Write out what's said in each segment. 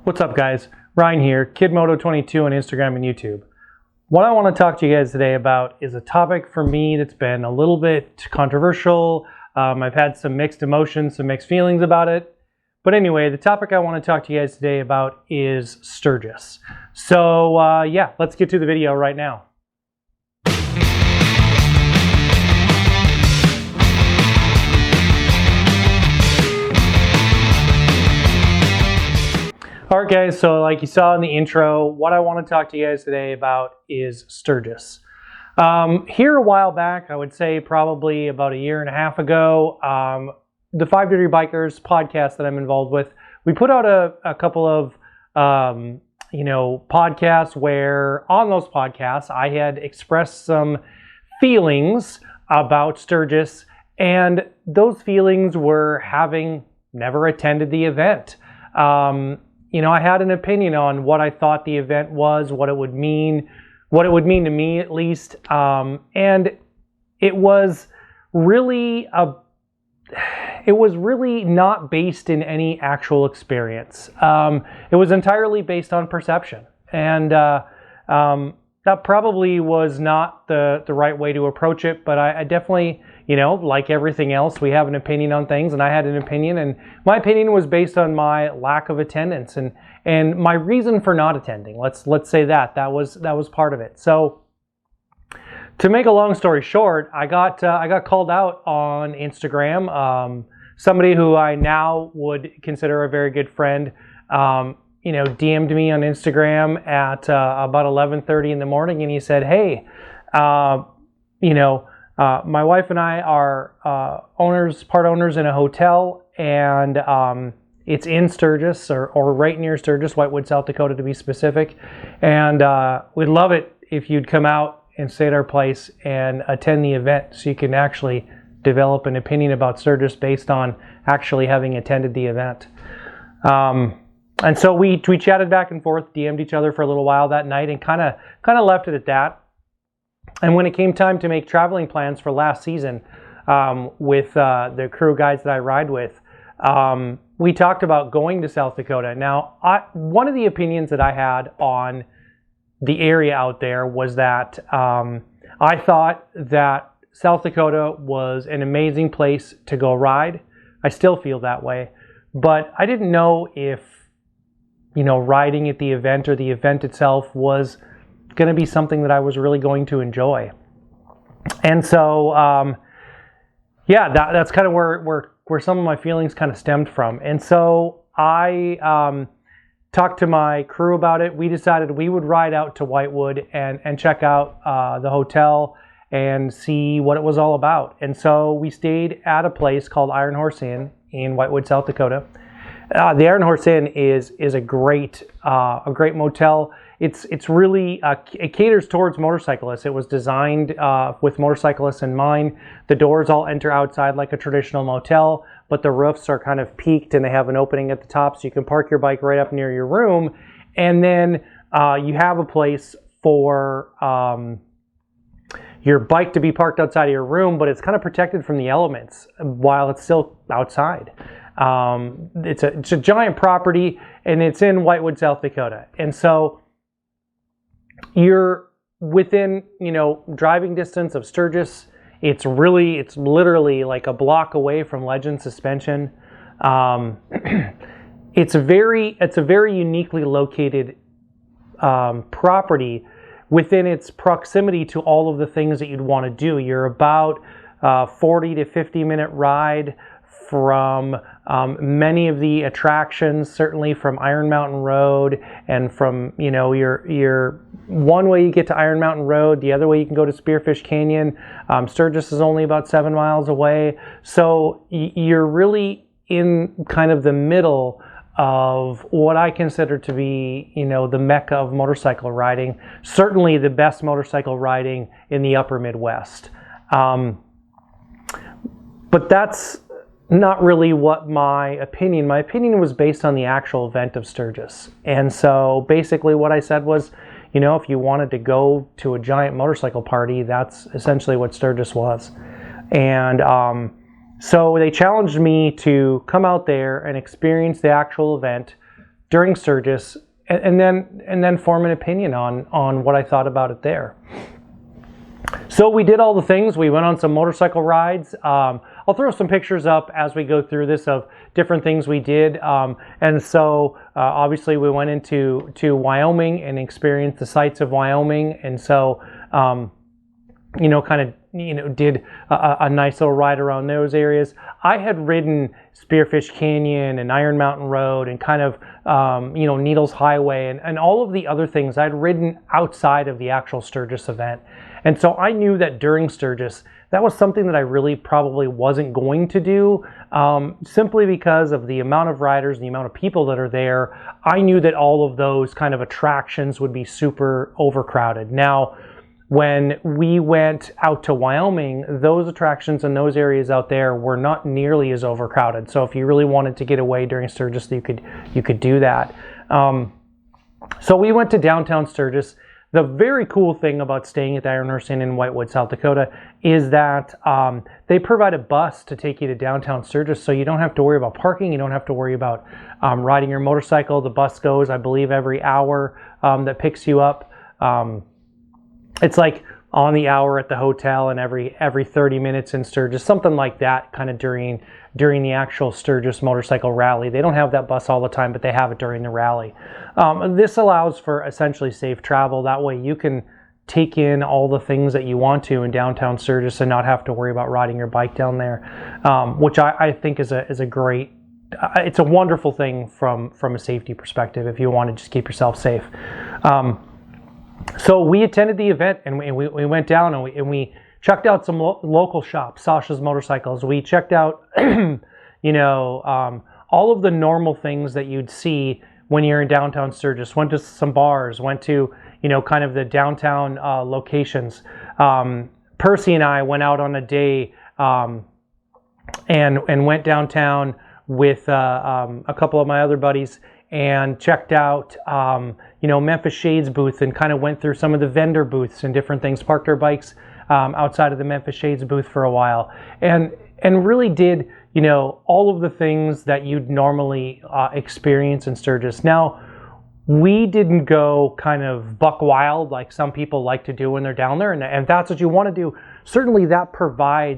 What's up, guys? Ryan here, KidMoto22 on Instagram and YouTube. What I want to talk to you guys today about is a topic for me that's been a little bit controversial. I've had some mixed emotions, some mixed feelings about it. But anyway, the topic I want to talk to you guys today about is Sturgis. So yeah, let's get to the video right now. Alright guys, so like you saw in the intro, what I want to talk to you guys today about is Sturgis. Here a while back, I would say probably about a year and a half ago, the 5 Dirty Bikers podcast that I'm involved with, we put out a couple of podcasts where on those podcasts I had expressed some feelings about Sturgis, and those feelings were having never attended the event. I had an opinion on what I thought the event was, what it would mean to me at least, and it was really not based in any actual experience. It was entirely based on perception, and that probably was not the right way to approach it, but I definitely, like everything else, we have an opinion on things, and I had an opinion, and my opinion was based on my lack of attendance and my reason for not attending. Let's say that was part of it. So to make a long story short, I got called out on Instagram. Somebody who I now would consider a very good friend, DM'd me on Instagram at about 11:30 in the morning, and he said, "Hey, my wife and I are part owners in a hotel, and it's in Sturgis or right near Sturgis, Whitewood, South Dakota to be specific. And we'd love it if you'd come out and stay at our place and attend the event so you can actually develop an opinion about Sturgis based on actually having attended the event." And so we chatted back and forth, DM'd each other for a little while that night, and kind of left it at that. And when it came time to make traveling plans for last season with the crew guides that I ride with, we talked about going to South Dakota. Now, one of the opinions that I had on the area out there was that I thought that South Dakota was an amazing place to go ride. I still feel that way, but I didn't know if riding at the event or the event itself was going to be something that I was really going to enjoy. And so, that's kind of where some of my feelings kind of stemmed from. And so I talked to my crew about it. We decided we would ride out to Whitewood and check out the hotel and see what it was all about. And so we stayed at a place called Iron Horse Inn in Whitewood, South Dakota. The Iron Horse Inn is a great motel. It's really it caters towards motorcyclists. It was designed with motorcyclists in mind. The doors all enter outside like a traditional motel, but the roofs are kind of peaked and they have an opening at the top, so you can park your bike right up near your room, and then you have a place for your bike to be parked outside of your room, but it's kind of protected from the elements while it's still outside. It's a giant property, and it's in Whitewood, South Dakota. And so you're within, driving distance of Sturgis. It's literally like a block away from Legend Suspension. It's a very uniquely located property within its proximity to all of the things that you'd want to do. You're about 40 to 50 minute ride from many of the attractions, certainly from Iron Mountain Road, and from your one way you get to Iron Mountain Road, the other way you can go to Spearfish Canyon. Sturgis is only about 7 miles away, so you're really in kind of the middle of what I consider to be, the mecca of motorcycle riding. Certainly the best motorcycle riding in the upper Midwest. But that's not really what my opinion was based on the actual event of Sturgis. And so basically what I said was, if you wanted to go to a giant motorcycle party, that's essentially what Sturgis was. And So they challenged me to come out there and experience the actual event during Sturgis, and then form an opinion on what I thought about it there. So we did all the things. We went on some motorcycle rides. I'll throw some pictures up as we go through this of different things we did. And so obviously we went into Wyoming and experienced the sights of Wyoming. And so, did a nice little ride around those areas. I had ridden Spearfish Canyon and Iron Mountain Road and kind of, Needles Highway and all of the other things I'd ridden outside of the actual Sturgis event. And so I knew that during Sturgis, that was something that I really probably wasn't going to do, simply because of the amount of riders and the amount of people that are there. I knew that all of those kind of attractions would be super overcrowded. Now, when we went out to Wyoming, those attractions in those areas out there were not nearly as overcrowded. So if you really wanted to get away during Sturgis, you could do that. So we went to downtown Sturgis. The very cool thing about staying at the Iron Horse Inn in Whitewood, South Dakota, is that they provide a bus to take you to downtown Sturgis, so you don't have to worry about parking. You don't have to worry about riding your motorcycle. The bus goes, I believe, every hour that picks you up. It's like on the hour at the hotel and every 30 minutes in Sturgis, something like that, kind of during the actual Sturgis motorcycle rally. They don't have that bus all the time, but they have it during the rally. This allows for essentially safe travel. That way you can take in all the things that you want to in downtown Sturgis and not have to worry about riding your bike down there, which I think is a great, it's a wonderful thing from a safety perspective if you want to just keep yourself safe. So we attended the event and we went down and we checked out some local shops, Sasha's Motorcycles. We checked out, all of the normal things that you'd see when you're in downtown Sturgis. Went to some bars, went to, kind of the downtown locations. Percy and I went out on a day and went downtown with a couple of my other buddies and checked out, Memphis Shades booth and kind of went through some of the vendor booths and different things, parked our bikes outside of the Memphis Shades booth for a while, and really did, all of the things that you'd normally experience in Sturgis. Now, we didn't go kind of buck wild like some people like to do when they're down there, and if that's what you want to do, certainly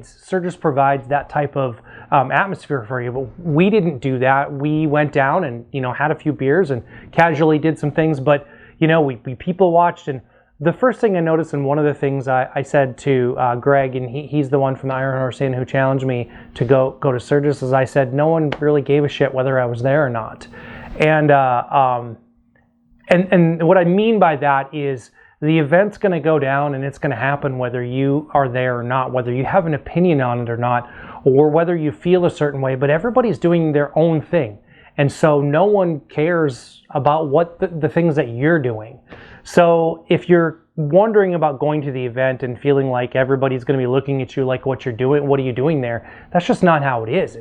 Sturgis provides that type of atmosphere for you, but we didn't do that. We went down and, had a few beers and casually did some things, but, we people watched. And the first thing I noticed, and one of the things I said to Greg, and he's the one from the Iron Horse Inn who challenged me to go to Sturgis, is I said no one really gave a shit whether I was there or not. And what I mean by that is the event's going to go down and it's going to happen whether you are there or not, whether you have an opinion on it or not, or whether you feel a certain way, but everybody's doing their own thing. And so no one cares about what the things that you're doing. So if you're wondering about going to the event and feeling like everybody's going to be looking at you like what you're doing, what are you doing there? That's just not how it is.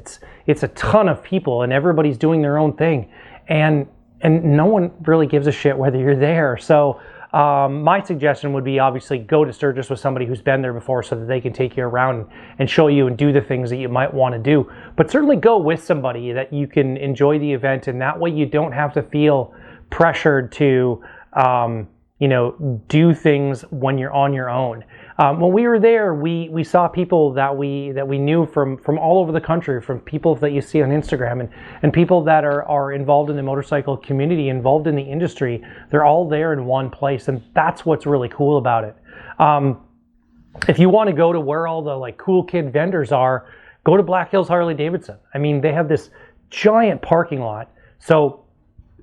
It's a ton of people and everybody's doing their own thing. And no one really gives a shit whether you're there. So my suggestion would be obviously go to Sturgis with somebody who's been there before so that they can take you around and show you and do the things that you might want to do. But certainly go with somebody that you can enjoy the event, and that way you don't have to feel pressured to do things when you're on your own. When we were there, we saw people that we knew from all over the country, from people that you see on Instagram and people that are involved in the motorcycle community, involved in the industry. They're all there in one place, and that's what's really cool about it. If you want to go to where all the cool kid vendors are, go to Black Hills Harley Davidson. I mean, they have this giant parking lot. So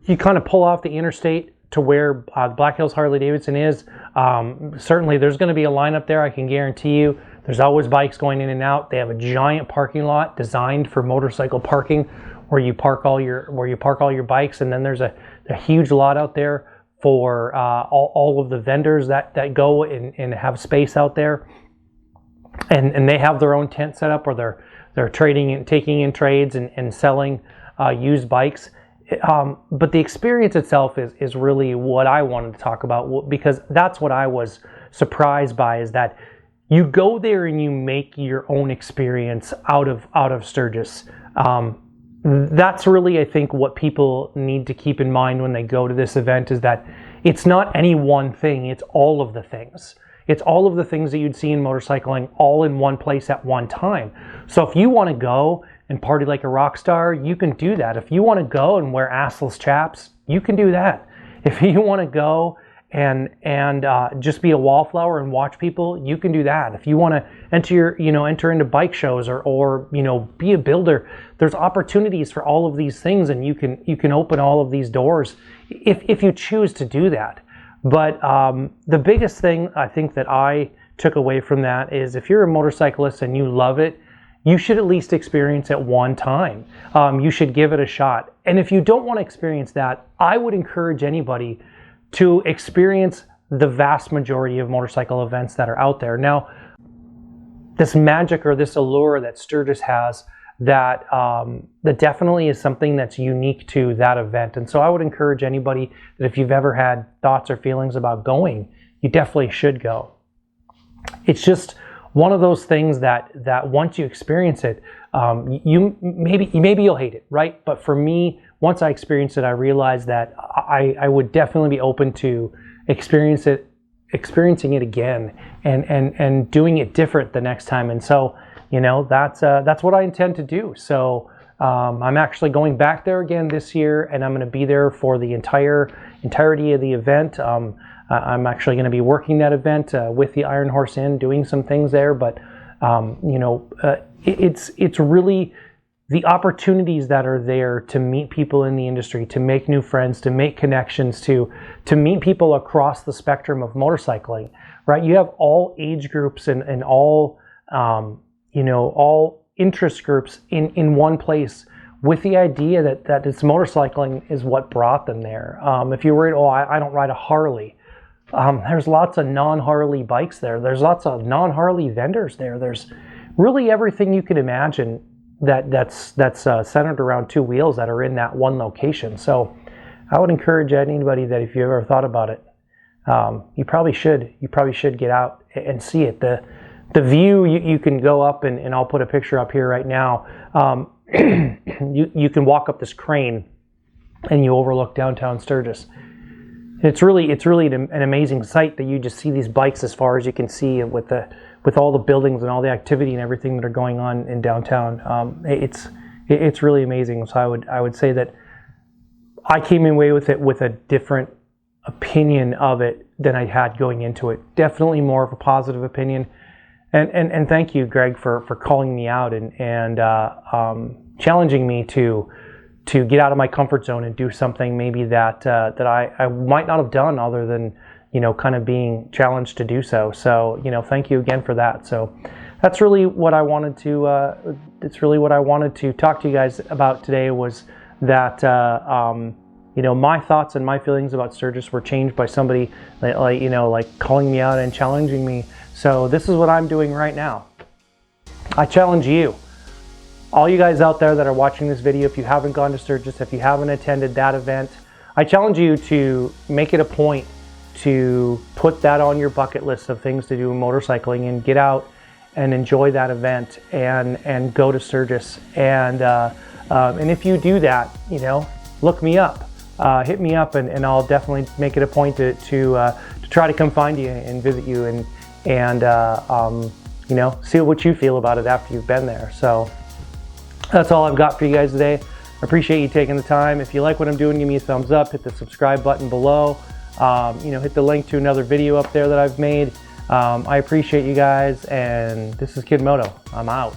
you kind of pull off the interstate to where Black Hills Harley Davidson is. Certainly there's going to be a lineup there, I can guarantee you. There's always bikes going in and out. They have a giant parking lot designed for motorcycle parking where you park all your bikes, and then there's a huge lot out there for all of the vendors that go and have space out there. And they have their own tent set up where they're trading and taking in trades and selling used bikes. But the experience itself is really what I wanted to talk about, because that's what I was surprised by, is that you go there and you make your own experience out of Sturgis. that's really, I think, what people need to keep in mind when they go to this event, is that it's not any one thing, it's all of the things. It's all of the things that you'd see in motorcycling all in one place at one time. So if you want to go and party like a rock star, you can do that. If you want to go and wear assless chaps, you can do that. If you want to go and just be a wallflower and watch people, you can do that. If you want to enter into bike shows or be a builder, there's opportunities for all of these things, and you can open all of these doors if you choose to do that. But the biggest thing I think that I took away from that is, if you're a motorcyclist and you love it, you should at least experience it one time. You should give it a shot. And if you don't want to experience that, I would encourage anybody to experience the vast majority of motorcycle events that are out there. Now, this magic or this allure that Sturgis has, that definitely is something that's unique to that event. And so I would encourage anybody that if you've ever had thoughts or feelings about going, you definitely should go. It's just one of those things that once you experience it, maybe you'll hate it, right? But for me, once I experienced it, I realized that I would definitely be open to experiencing it again and doing it different the next time. And so, that's what I intend to do. So I'm actually going back there again this year, and I'm going to be there for the entirety of the event. I'm actually going to be working that event with the Iron Horse Inn, doing some things there. But it's really the opportunities that are there to meet people in the industry, to make new friends, to make connections, to meet people across the spectrum of motorcycling. Right? You have all age groups and all all interest groups in one place, with the idea that it's motorcycling is what brought them there. If you're worried, I don't ride a Harley, there's lots of non-Harley bikes there. There's lots of non-Harley vendors there. There's really everything you can imagine that's centered around two wheels that are in that one location. So I would encourage anybody that if you ever thought about it, you probably should get out and see it. The view, you can go up, and I'll put a picture up here right now. You can walk up this crane and you overlook downtown Sturgis. It's really an amazing sight that you just see these bikes as far as you can see, with all the buildings and all the activity and everything that are going on in downtown. It's really amazing. So I would say that I came away with it with a different opinion of it than I had going into it. Definitely more of a positive opinion. And thank you, Greg, for calling me out and challenging me to get out of my comfort zone and do something maybe that I might not have done, other than kind of being challenged to do so. So thank you again for that. So that's really what I wanted to. It's really what I wanted to talk to you guys about today, was that my thoughts and my feelings about Sturgis were changed by somebody like calling me out and challenging me. So this is what I'm doing right now. I challenge you, all you guys out there that are watching this video, if you haven't gone to Sturgis, if you haven't attended that event, I challenge you to make it a point to put that on your bucket list of things to do in motorcycling, and get out and enjoy that event and go to Sturgis. And if you do that, look me up, hit me up, and I'll definitely make it a point to try to come find you and visit you and see what you feel about it after you've been there. So that's all I've got for you guys today. I appreciate you taking the time. If you like what I'm doing, give me a thumbs up, hit the subscribe button below, hit the link to another video up there that I've made. I appreciate you guys, and this is Kid Moto. I'm out.